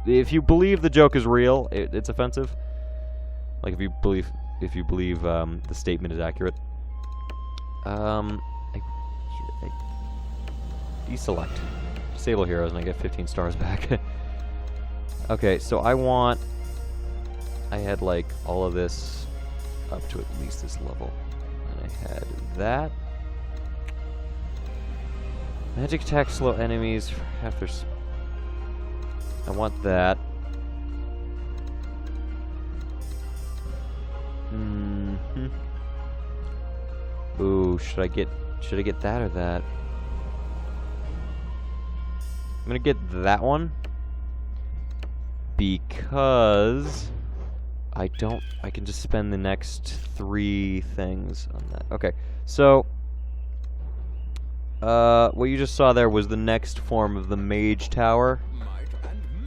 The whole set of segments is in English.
if you believe the joke is real, it's offensive. Like if you believe the statement is accurate. I deselect. Disable heroes and I get 15 stars back. Okay, so I had like all of this up to at least this level. And I had that. Magic attack slow enemies for half their I want that. Ooh, should I get that or that? I'm gonna get that one because I can just spend the next 3 things on that. Okay, so what you just saw there was the next form of the Mage Tower,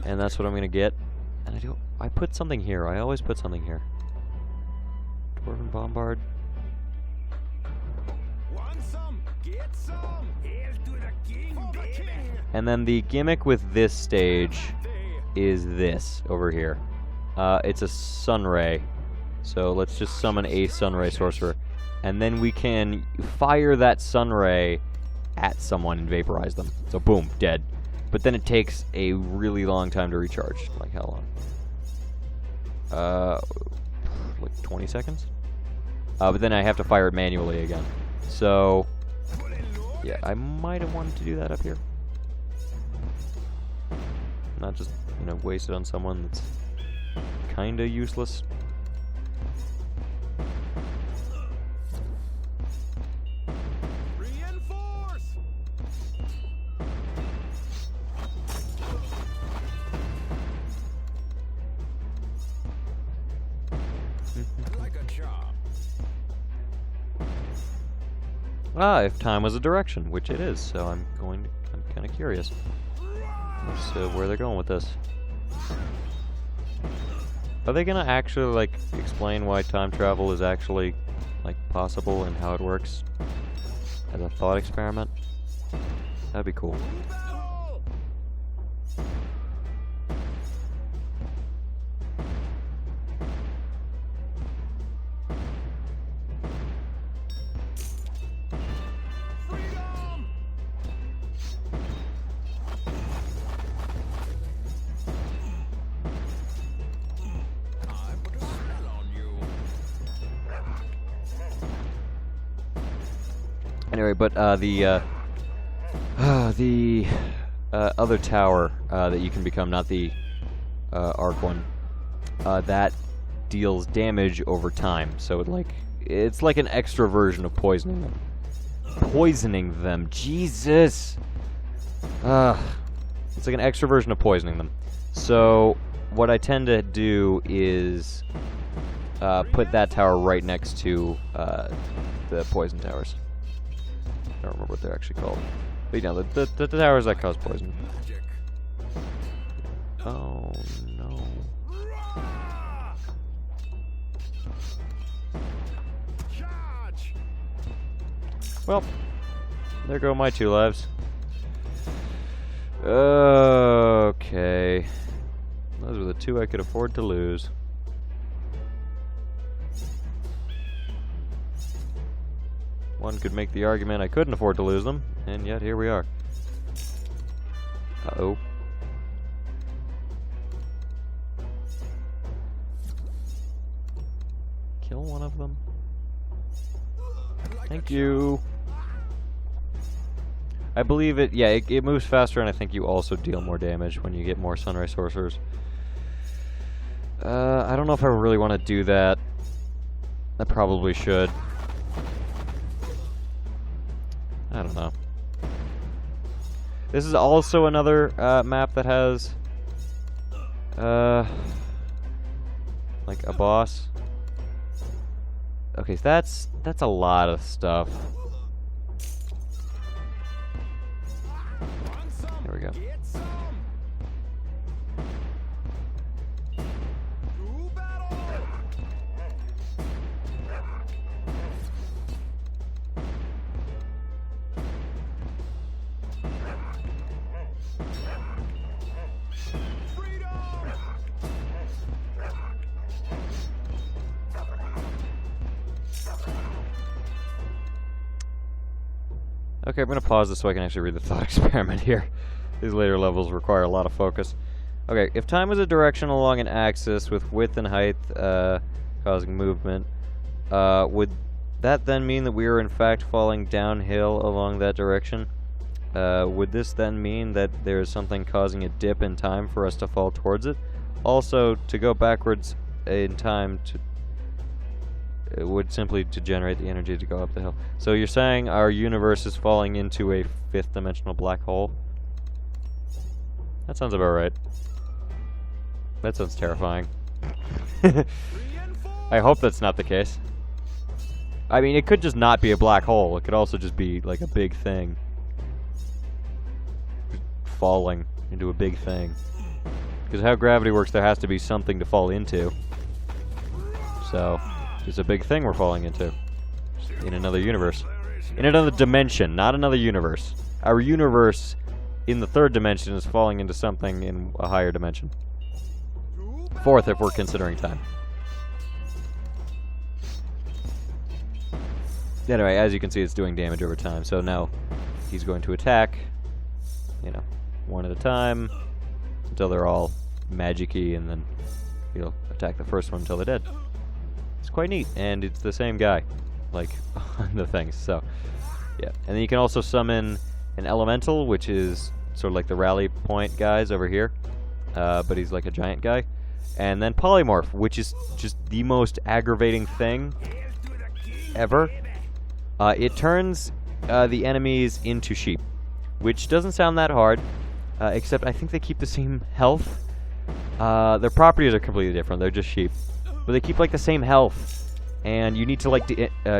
and that's what I'm gonna get. And I put something here. I always put something here. Dwarven Bombard. And then the gimmick with this stage is this over here. It's a Sunray. So let's just summon a Sunray Sorcerer. And then we can fire that Sunray at someone and vaporize them. So boom, dead. But then it takes a really long time to recharge. Like how long? Like 20 seconds? But then I have to fire it manually again. So, yeah, I might have wanted to do that up here. Not just, waste it on someone that's kinda useless. Reinforce! Like a job. If time was a direction, which it is, so I'm kind of curious. So where they're going with this. Are they gonna actually, like, explain why time travel is actually, like, possible and how it works as a thought experiment? That'd be cool. Anyway, but the other tower that you can become, not the arc one, that deals damage over time. So it's like an extra version of poisoning them. Poisoning them, Jesus! It's like an extra version of poisoning them. So what I tend to do is put that tower right next to the poison towers. I don't remember what they're actually called. But the towers that cause poison. Oh no. Well, there go my 2 lives. Okay. Those were the 2 I could afford to lose. One could make the argument I couldn't afford to lose them, and yet here we are. Uh-oh. Kill one of them. Thank you. I believe it, yeah, it moves faster, and I think you also deal more damage when you get more Sunray Sorcerers. I don't know if I really want to do that. I probably should. I don't know. This is also another map that has like a boss. Okay, so that's a lot of stuff. Here we go. Okay, I'm gonna pause this so I can actually read the thought experiment here. These later levels require a lot of focus. Okay, if time is a direction along an axis with width and height causing movement, would that then mean that we are in fact falling downhill along that direction? Would this then mean that there is something causing a dip in time for us to fall towards it? Also, to go backwards in time it would simply to generate the energy to go up the hill. So you're saying our universe is falling into a fifth dimensional black hole? That sounds about right. That sounds terrifying. I hope that's not the case. I mean, it could just not be a black hole. It could also just be like a big thing. Falling into a big thing. Because how gravity works, there has to be something to fall into. So, it's a big thing we're falling into. In another universe. In another dimension, not another universe. Our universe in the third dimension is falling into something in a higher dimension. Fourth, if we're considering time. Anyway, as you can see, it's doing damage over time. So now he's going to attack, you know, one at a time until they're all magic-y, and then he'll attack the first one until they're dead. It's quite neat, and it's the same guy, like, on the things, so, yeah. And then you can also summon an elemental, which is sort of like the rally point guys over here, but he's like a giant guy. And then polymorph, which is just the most aggravating thing ever. It turns the enemies into sheep, which doesn't sound that hard, except I think they keep the same health. Their properties are completely different, they're just sheep. But they keep like the same health, and you need to like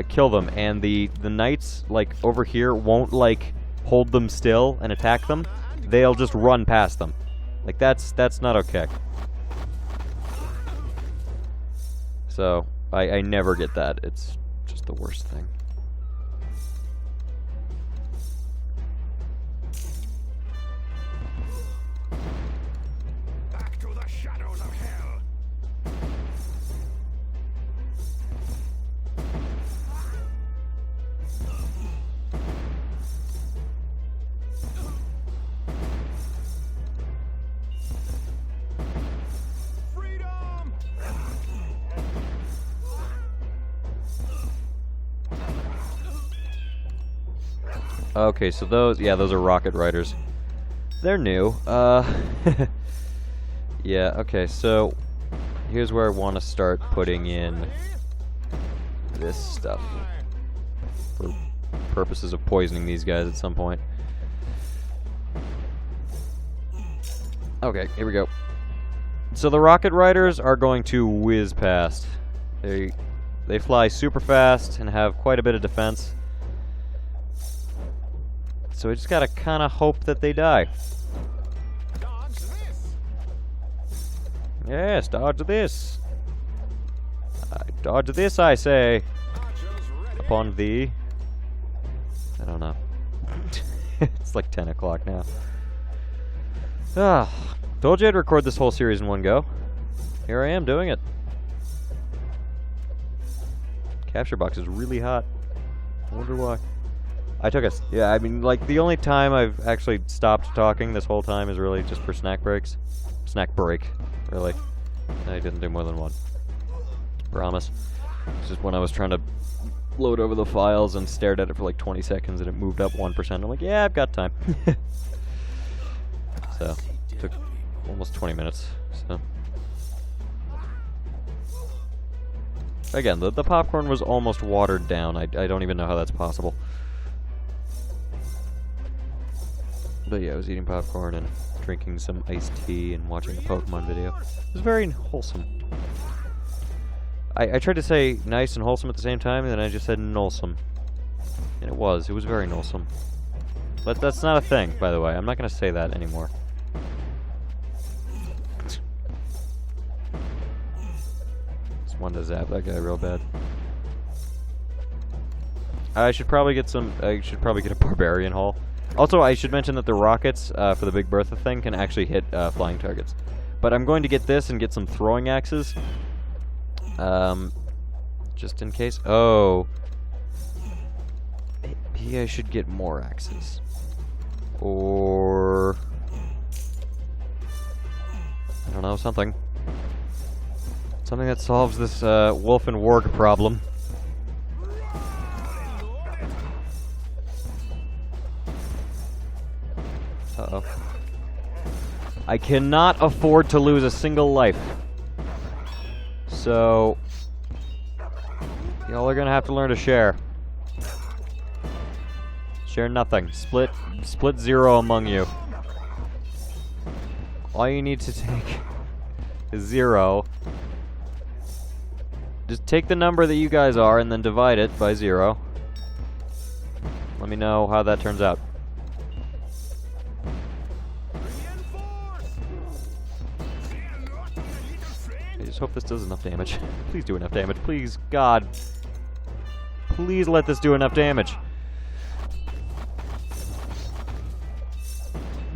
kill them, and the knights like over here won't like hold them still and attack them. They'll just run past them. Like that's not okay. So I never get that. It's just the worst thing. Back to the shadows of hell. Freedom! Okay, so those are rocket riders. They're new. Yeah, okay, so here's where I want to start putting in this stuff for purposes of poisoning these guys at some point. Okay, here we go. So the rocket riders are going to whiz past. They fly super fast and have quite a bit of defense. So we just gotta kind of hope that they die. Dodge this. Yes, dodge this. Dodge this, I say. Archers ready. Upon thee. I don't know. It's like 10 o'clock now. Told you I'd record this whole series in one go. Here I am doing it. Capture box is really hot. I wonder why. I took yeah, I mean, like, the only time I've actually stopped talking this whole time is really just for snack breaks. Snack break, really. I didn't do more than one. Promise. It's just when I was trying to load over the files and stared at it for like 20 seconds and it moved up 1%. I'm like, yeah, I've got time. So, took almost 20 minutes, so. Again, the popcorn was almost watered down. I don't even know how that's possible. But yeah, I was eating popcorn and drinking some iced tea and watching a Pokemon video. It was very wholesome. I tried to say nice and wholesome at the same time, and then I just said nolsome. And it was very wholesome. But that's not a thing, by the way. I'm not going to say that anymore. Just wanted to zap that guy real bad. I should probably get a Barbarian Haul. Also, I should mention that the rockets for the Big Bertha thing can actually hit flying targets. But I'm going to get this and get some throwing axes. Just in case. Oh. maybe I should get more axes. Or... I don't know, something. Something that solves this wolf and warg problem. Uh-oh. I cannot afford to lose a single life. So... y'all are gonna have to learn to share. Share nothing. Split 0 among you. All you need to take is 0. Just take the number that you guys are and then divide it by 0. Let me know how that turns out. I just hope this does enough damage. Please do enough damage. Please, God. Please let this do enough damage.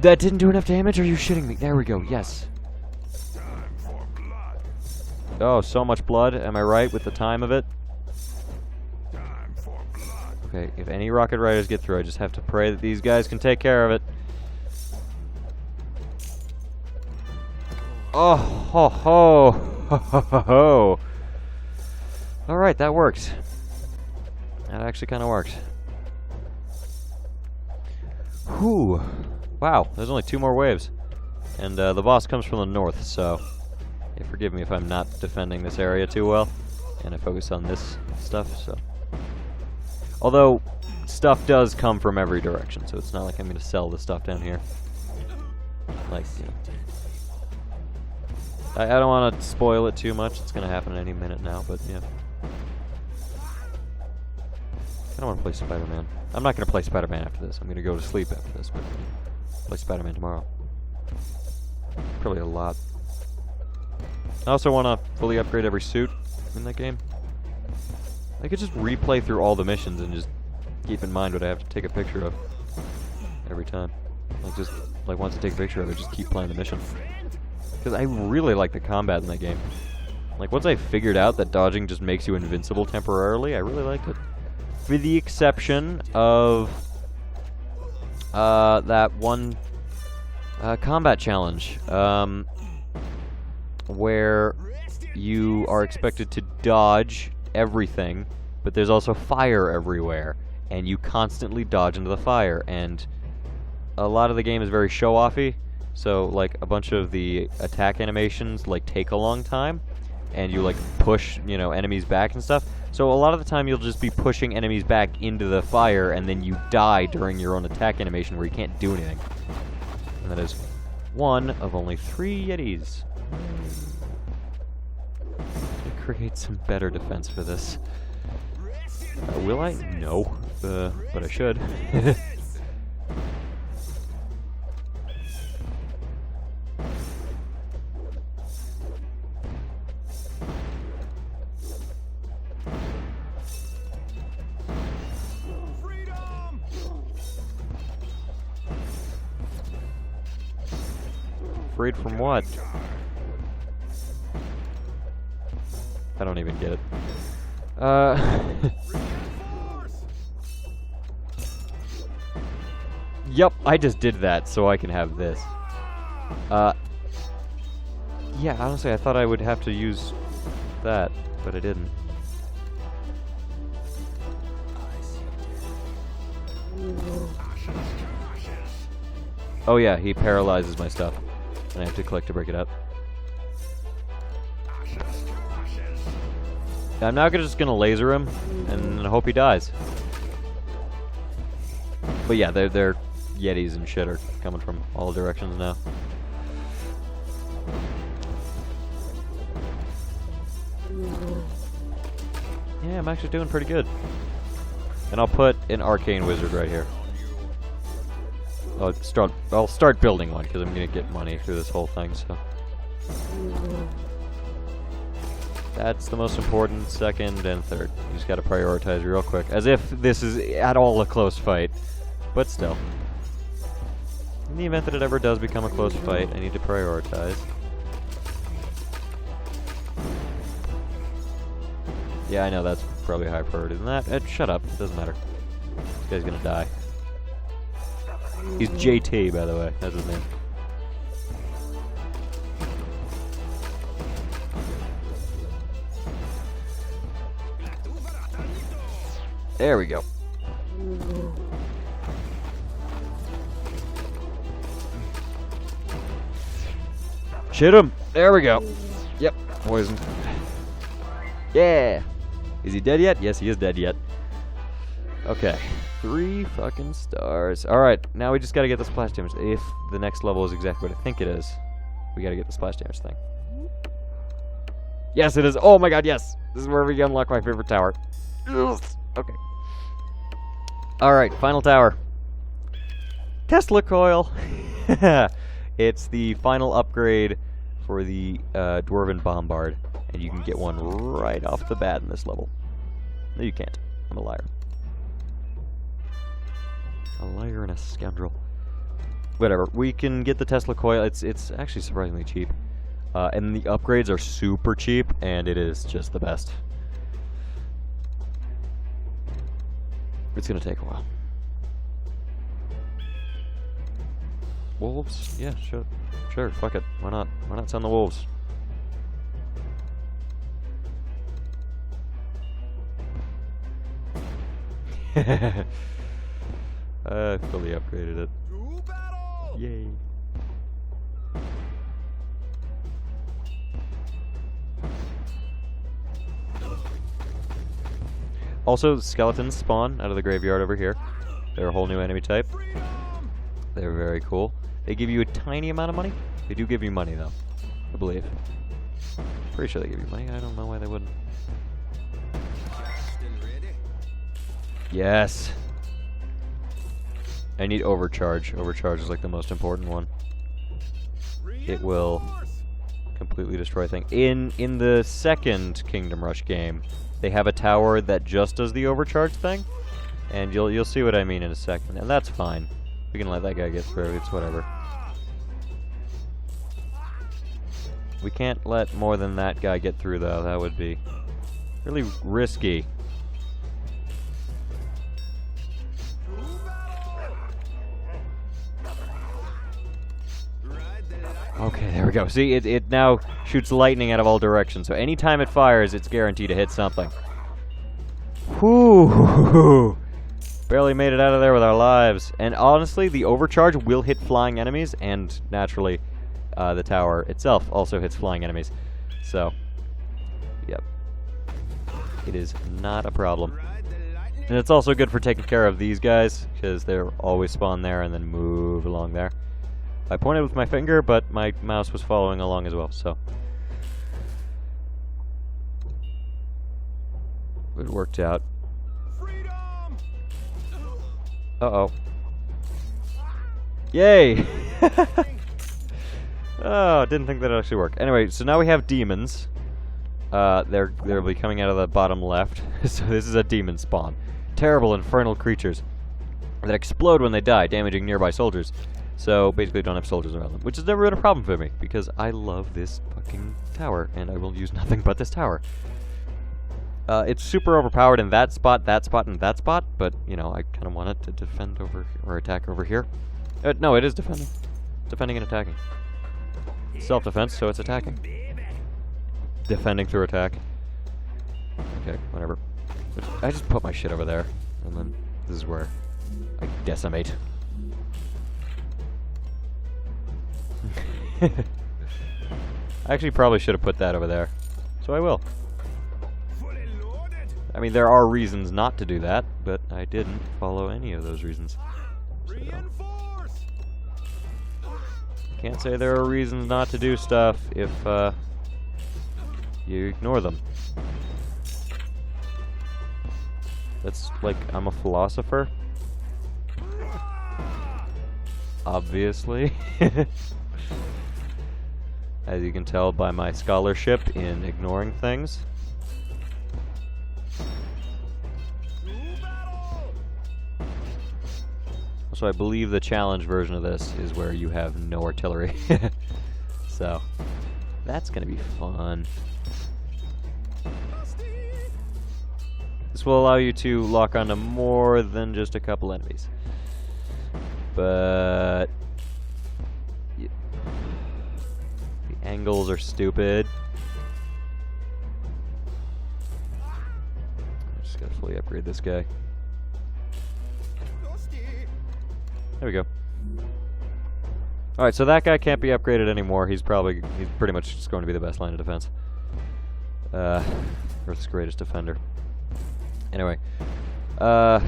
That didn't do enough damage? Are you shitting me? There we go. Yes. Oh, so much blood. Am I right with the time of it? Okay, if any rocket riders get through, I just have to pray that these guys can take care of it. Oh, ho, ho, ho, ho, ho, ho. Alright, that worked. That actually kind of worked. Whew. Wow, there's only 2 more waves. And the boss comes from the north, so... yeah, forgive me if I'm not defending this area too well. And I focus on this stuff, so... although, stuff does come from every direction, so it's not like I'm going to sell the stuff down here. Like, you know... I don't want to spoil it too much. It's going to happen any minute now, but yeah. I don't want to play Spider-Man. I'm not going to play Spider-Man after this. I'm going to go to sleep after this, but play Spider-Man tomorrow. Probably a lot. I also want to fully upgrade every suit in that game. I could just replay through all the missions and just keep in mind what I have to take a picture of every time. Like, just, like, once I take a picture of it, just keep playing the mission. Because I really like the combat in that game. Like, once I figured out that dodging just makes you invincible temporarily, I really liked it. With the exception of that one combat challenge, where you are expected to dodge everything, but there's also fire everywhere, and you constantly dodge into the fire, and a lot of the game is very show-offy, so like a bunch of the attack animations like take a long time, and you like push, you know, enemies back and stuff. So a lot of the time you'll just be pushing enemies back into the fire, and then you die during your own attack animation where you can't do anything. And that is one of only 3 Yetis. To create some better defense for this. Will I? No. But I should. Freed from what? I don't even get it. Yup, I just did that so I can have this. Yeah, honestly, I thought I would have to use that, but I didn't. Oh yeah, he paralyzes my stuff. And I have to click to break it up. I'm now just gonna laser him and hope he dies. But yeah, they're Yetis and shit are coming from all directions now. Yeah, I'm actually doing pretty good. And I'll put an arcane wizard right here. I'll start building one because I'm gonna get money through this whole thing. So that's the most important. Second and third, you just gotta prioritize real quick, as if this is at all a close fight. But still, in the event that it ever does become a close fight, I need to prioritize. Yeah, I know that's probably higher priority than that. Shut up. It doesn't matter. This guy's gonna die. He's JT, by the way. That's his name. There we go. Shoot him! There we go. Yep, poisoned. Yeah! Is he dead yet? Yes, he is dead yet. Okay. 3 fucking stars. Alright, now we just gotta get the splash damage. If the next level is exactly what I think it is, we gotta get the splash damage thing. Yes, it is. Oh my god, yes! This is where we unlock my favorite tower. Yes. Okay. Alright, final tower. Tesla coil! It's the final upgrade for the Dwarven Bombard, and you can get one right off the bat in this level. No, you can't. I'm a liar. A liar and a scoundrel. Whatever. We can get the Tesla coil. It's actually surprisingly cheap. And the upgrades are super cheap, and it is just the best. It's gonna take a while. Wolves? Yeah, sure, fuck it. Why not? Why not send the wolves? I fully upgraded it. To battle! Yay. Also, skeletons spawn out of the graveyard over here. They're a whole new enemy type. Freedom! They're very cool. They give you a tiny amount of money. They do give you money, though. I believe. Pretty sure they give you money. I don't know why they wouldn't. Still ready? Yes. I need overcharge. Overcharge is like the most important one. It will Reinforce! completely destroy things. In the second Kingdom Rush game, they have a tower that just does the overcharge thing, and you'll see what I mean in a second, and that's fine. We can let that guy get through. It's whatever. We can't let more than that guy get through, though. That would be really risky. Ride the lightning! Okay, there we go. See, it now shoots lightning out of all directions, so anytime it fires, it's guaranteed to hit something. Whew! Barely made it out of there with our lives. And honestly, the overcharge will hit flying enemies, and naturally, the tower itself also hits flying enemies. So, yep. It is not a problem. Ride the lightning! And it's also good for taking care of these guys, because they're always spawn there and then move along there. I pointed with my finger, but my mouse was following along as well, so. It worked out. Freedom! Uh-oh. Yay! Oh, didn't think that'd actually work. Anyway, so now we have demons. They'll be coming out of the bottom left. So this is a demon spawn. Terrible infernal creatures that explode when they die, damaging nearby soldiers. So basically don't have soldiers around them, which has never been a problem for me, because I love this fucking tower, and I will use nothing but this tower. It's super overpowered in that spot, and that spot, but, you know, I kind of want it to defend over, or attack over here. No, it is defending. Defending and attacking. Self-defense, so it's attacking. Defending through attack. Okay, whatever. I just put my shit over there, and then this is where I decimate. I actually probably should have put that over there, so I will. Fully loaded! I mean, there are reasons not to do that, but I didn't follow any of those reasons. So, Reinforce! can't say there are reasons not to do stuff if you ignore them. That's like, I'm a philosopher. Obviously. As you can tell by my scholarship in ignoring things. To battle! So I believe the challenge version of this is where you have no artillery. So, that's gonna be fun. Dusty! This this will allow you to lock onto more than just a couple enemies. But the angles are stupid. I'm just gotta fully upgrade this guy. There we go. Alright, so that guy can't be upgraded anymore. He's pretty much just going to be the best line of defense. Earth's greatest defender. Anyway. And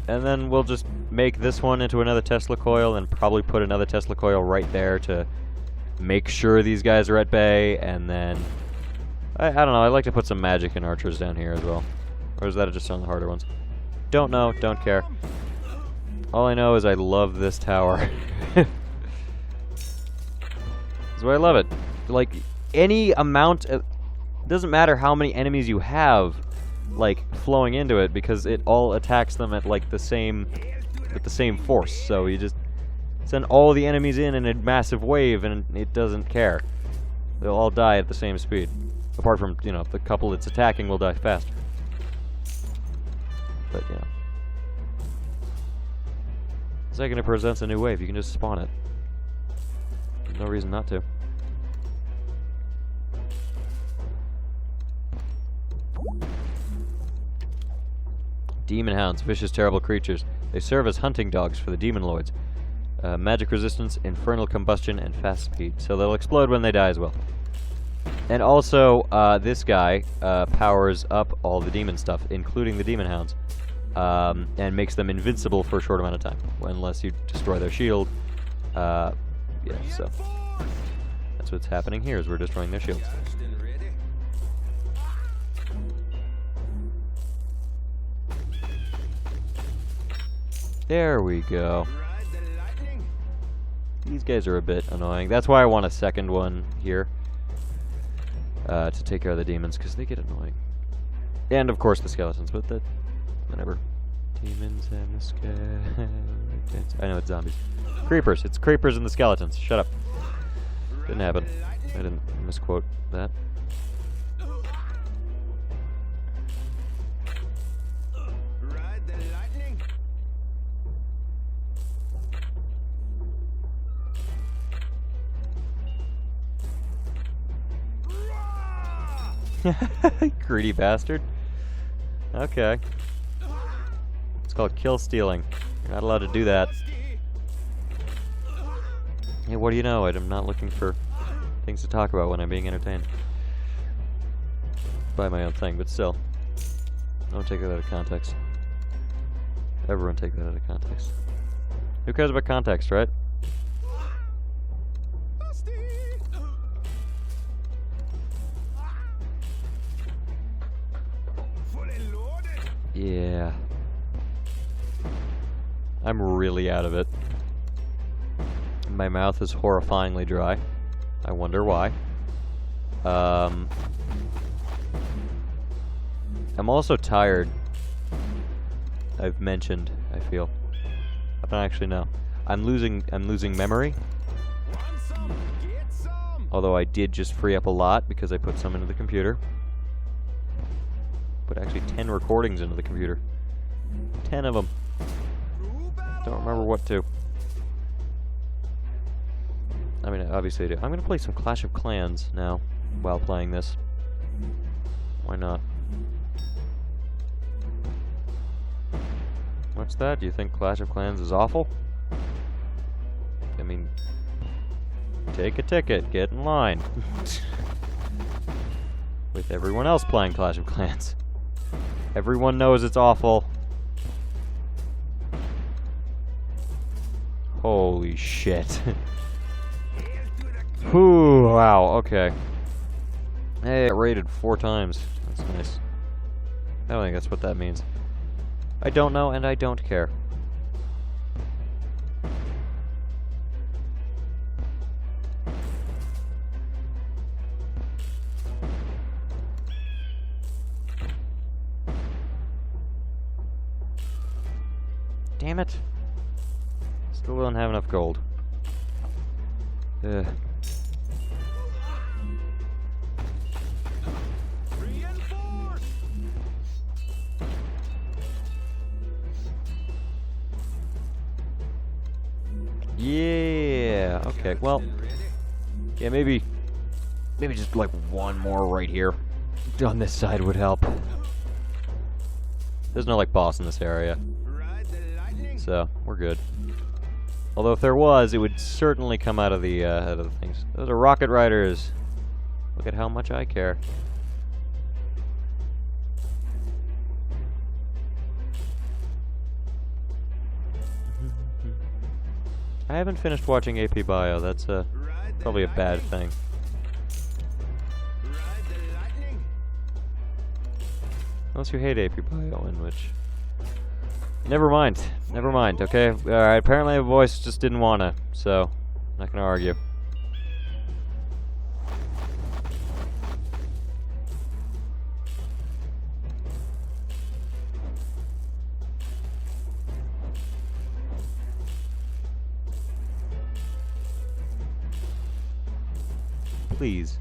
then we'll just make this one into another Tesla coil and probably put another Tesla coil right there to make sure these guys are at bay, and then I don't know, I like to put some magic and archers down here as well. Or is that just on the harder ones? Don't know, don't care. All I know is I love this tower. That's why I love it. Like, any amount of... doesn't matter how many enemies you have, like, flowing into it, because it all attacks them at, like, the same force. So you just send all the enemies in a massive wave, and it doesn't care. They'll all die at the same speed. Apart from, you know, the couple it's attacking will die faster. But, you know. The second it presents a new wave, you can just spawn it. There's no reason not to. Demon hounds, vicious, terrible creatures. They serve as hunting dogs for the demon lords. Magic resistance, infernal combustion, and fast speed. So they'll explode when they die as well. And also, this guy powers up all the demon stuff, including the demon hounds. And makes them invincible for a short amount of time, unless you destroy their shield. Yeah, so that's what's happening here, is we're destroying their shields. There we go. These guys are a bit annoying. That's why I want a second one here. To take care of the demons, because they get annoying. And, of course, the skeletons, but that... whatever. Demons and the skeletons. I know it's zombies. Creepers. It's creepers and the skeletons. Shut up. Didn't happen. I didn't misquote that. Ride the lightning. Greedy bastard. Okay. It's called kill stealing. You're not allowed to do that. Hey, what do you know? I'm not looking for things to talk about when I'm being entertained by my own thing, but still. Don't take that out of context. Everyone take that out of context. Who cares about context, right? Yeah. I'm really out of it. My mouth is horrifyingly dry. I wonder why. I'm also tired. I've mentioned, I feel. I don't actually know. I'm losing memory. Although I did just free up a lot because I put some into the computer. Put actually 10 recordings into the computer. 10 of them. Don't remember what to. I mean, obviously I do. I'm gonna play some Clash of Clans now while playing this. Why not? What's that? Do you think Clash of Clans is awful? I mean, take a ticket, get in line. With everyone else playing Clash of Clans. Everyone knows it's awful. Holy shit. Whew, wow, okay. Hey, I got raided 4 times. That's nice. I don't think that's what that means. I don't know, and I don't care. Damn it. Still don't have enough gold. Ugh. Yeah. Okay. Well. Yeah. Maybe just like one more right here on this side would help. There's no like boss in this area, Ride the lightning. so we're good. Although if there was, it would certainly come out of the things. Those are rocket riders. Look at how much I care. I haven't finished watching AP Bio. That's Ride the probably a bad lightning. thing. Ride the lightning. Unless you hate AP Bio, in which... Never mind. Never mind, okay? Alright, apparently the voice just didn't wanna, so... Not gonna argue. Please.